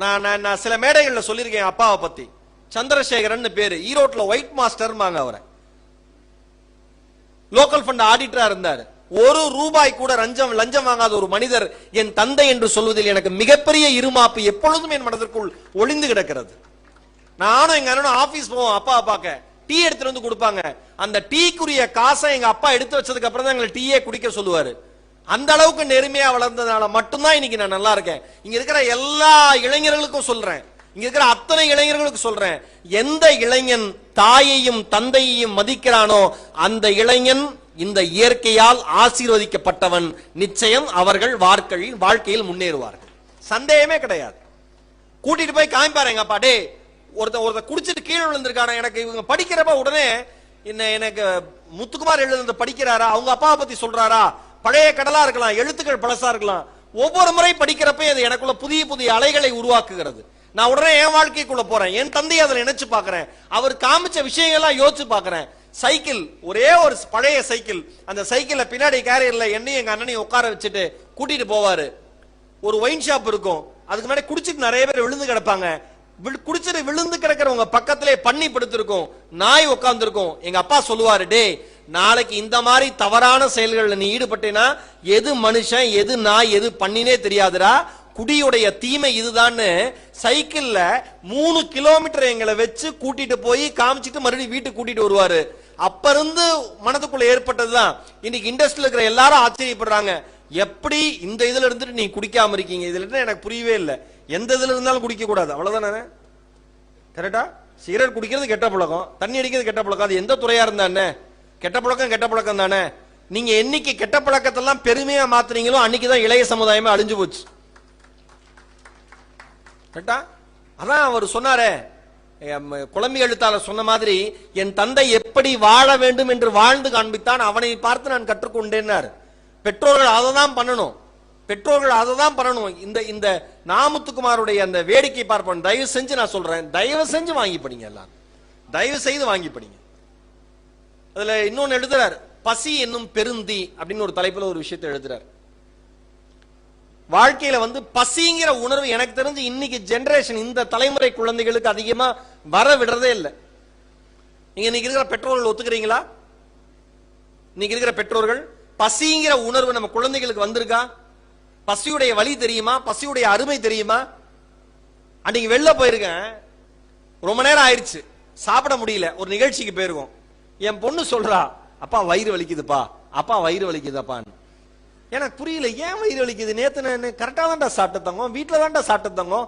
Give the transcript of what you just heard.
நான் சில மேடைகள்ல சொல்லியிருக்கேன் அப்பாவை பத்தி. சந்திரசேகரன் பேரு, ஈரோட்ல ஒயிட் மாஸ்டர் அவரை. லோக்கல் ஃபண்ட் ஆடிட்டரா இருந்தார். ஒரு ரூபாய் கூட லஞ்சம் வாங்காத ஒரு மனிதர் என் தந்தை என்று சொல்வதில் எனக்கு மிகப்பெரிய இருமாப்பு எப்பொழுதும் என் மனதிற்குள் ஒளிந்து கிடக்கிறது. நானும் எங்க அண்ணனும் ஆபீஸ் போவோம், அப்பா பார்க்க டீ எடுத்துட்டு வந்து கொடுப்பாங்க. அந்த டீக்குரிய காசை எங்க அப்பா எடுத்து வச்சதுக்கு அப்புறம் தான் எங்களை டீயே குடிக்க சொல்லுவாரு. அந்த அளவுக்கு நெருமையா வளர்ந்ததுனால மட்டும்தான் இன்னைக்கு நான் நல்லா இருக்கேன். இங்க இருக்கிற எல்லா இளைஞர்களுக்கும் சொல்றேன், இங்க இருக்கிற அத்தனை இளைஞர்களுக்கு சொல்றேன், எந்த இளைஞன் தாயையும் தந்தையையும் மதிக்கிறானோ அந்த இளைஞன் இந்த இயற்கையால் ஆசீர்வதிக்கப்பட்டவன். நிச்சயம் அவர்கள் வாழ்க்கையில் முன்னேறுவார்கள், சந்தேகமே கிடையாது. கூட்டிட்டு போய் காமிப்பாரு எங்க அப்பா, டே ஒருத்த குடிச்சிட்டு கீழே விழுந்திருக்கான, எனக்கு இவங்க படிக்கிறப்ப உடனே எனக்கு முத்துக்குமார் எழுதுனது படிக்கிறாரா, அவங்க அப்பாவை பத்தி சொல்றாரா, பழைய கடலா இருக்கலாம், எழுத்துக்கள் பழசா இருக்கலாம், ஒவ்வொரு முறை படிக்கிறப்ப அது எனக்குள்ள புதிய புதிய அலைகளை உருவாக்குகிறது. நான் உடனே என் வாழ்க்கைக்குள்ள போறேன், என் தந்தையை அதில் நினைச்சு பாக்குறேன், அவர் காமிச்ச விஷயங்கள்லாம் யோசிச்சு பாக்குறேன். சைக்கிள், ஒரே ஒரு பழைய சைக்கிள், அந்த சைக்கிள்ல பின்னாடி கேரியர்ல என்னையும் எங்க அண்ணனையும் உட்கார வச்சுட்டு கூட்டிட்டு போவாரு. ஒரு ஒயின் ஷாப் இருக்கும், அதுக்கு முன்னாடி குடிச்சிட்டு நிறைய பேர் விழுந்து கிடப்பாங்க. குடிச்சிட்டு விழுந்து கிடக்கிறவங்க பக்கத்திலே பண்ணி படுத்திருக்கும், நாய் உட்கார்ந்து இருக்கும். எங்க அப்பா சொல்லுவாரு, டே நாளைக்கு இந்த மாதிரி தவறான செயல்கள் நீ ஈடுபட்டேனா எது மனுஷன் எது நாய் எது பண்ணினே தெரியாதுடா, குடியுடைய தீமை இதுதான்னு சைக்கிள்ல 3 கிலோமீட்டர் எங்களை வச்சு கூட்டிட்டு போய் காமிச்சிட்டு மறுபடியும் வீட்டுக்கு கூட்டிட்டு வருவாரு. அப்ப இருந்து மனதுக்குள்ள ஏற்பட்டதுதான். இன்னைக்கு இண்டஸ்ட்ரியில் இருக்கிற எல்லாரும் ஆச்சரியப்படுறாங்க, எப்படி இந்த இதுல இருந்துட்டு நீ குடிக்காம இருக்கீங்க. இதுல இருந்து எனக்கு புரியவே இல்லை. எந்த இதுல இருந்தாலும் குடிக்க கூடாது, அவ்வளவுதானே? கரெக்டா? சிகரெட் குடிக்கிறது கெட்ட பழக்கம், தண்ணி அடிக்கிறது கெட்ட பழக்கம். அது எந்த துறையா இருந்தானே கெட்ட பழக்கம் தானே. நீங்க என்னைக்கு கெட்ட பழக்கத்தெல்லாம் பெருமையா மாத்துறீங்களோ அன்னைக்குதான் இளைய சமுதாயமே அழிஞ்சு போச்சு. கரெக்டா? அதான் அவர் சொன்னாரே, குழம்பி எழுத்தாளர் சொன்ன மாதிரி, என் தந்தை எப்படி வாழ வேண்டும் என்று வாழ்ந்து காண்பித்தான், அவனை பார்த்து நான் கற்றுக்கொண்டேன்னாரு. பெற்றோர்கள் அதை தான் பண்ணணும், பெற்றோர்கள் அதை தான் பண்ணணும். இந்த நாமுத்துக்குமாருடைய அந்த வேடிக்கை பார்ப்போம். தயவு செஞ்சு நான் சொல்றேன், தயவு செஞ்சு வாங்கி படிங்க, எல்லாரும் தயவு செய்து வாங்கி படிங்க. அதுல இன்னொன்னு எழுதுறார், பசி என்னும் பெருந்தி அப்படின்னு ஒரு தலைப்புல ஒரு விஷயத்தை எழுதுறார். வாழ்க்கையில பசிங்கிற உணர்வு எனக்கு தெரிஞ்சு இன்னைக்கு ஜெனரேஷன், இந்த தலைமுறை குழந்தைகளுக்கு அதிகமா வர விடுறதே இல்லை. நீங்க இன்னைக்கு இருக்கிற பெற்றோர்கள் ஒத்துக்கிறீங்களா? இன்னைக்கு இருக்கிற பெற்றோர்கள் பசிங்கிற உணர்வு நம்ம குழந்தைகளுக்கு வந்திருக்கா? பசியுடைய வலி தெரியுமா? பசியுடைய அருமை தெரியுமா? அன்னைக்கு வெளில போயிருக்கேன், ரொம்ப நேரம் ஆயிடுச்சு, சாப்பிட முடியல, ஒரு நிகழ்ச்சிக்கு போயிருக்கோம். என் பொண்ணு சொல்றா, அப்பா வயிறு வலிக்குதுப்பா, அப்பா வயிறு வலிக்குதுப்பான்னு. எனக்கு புரியல, ஏன் வயிறு வலிக்குது? நேத்து நான் கரெக்டா தான்டா சாப்பிட்டு தங்கோம், வீட்டுல தான்டா சாப்பிட்டு தங்கோம்,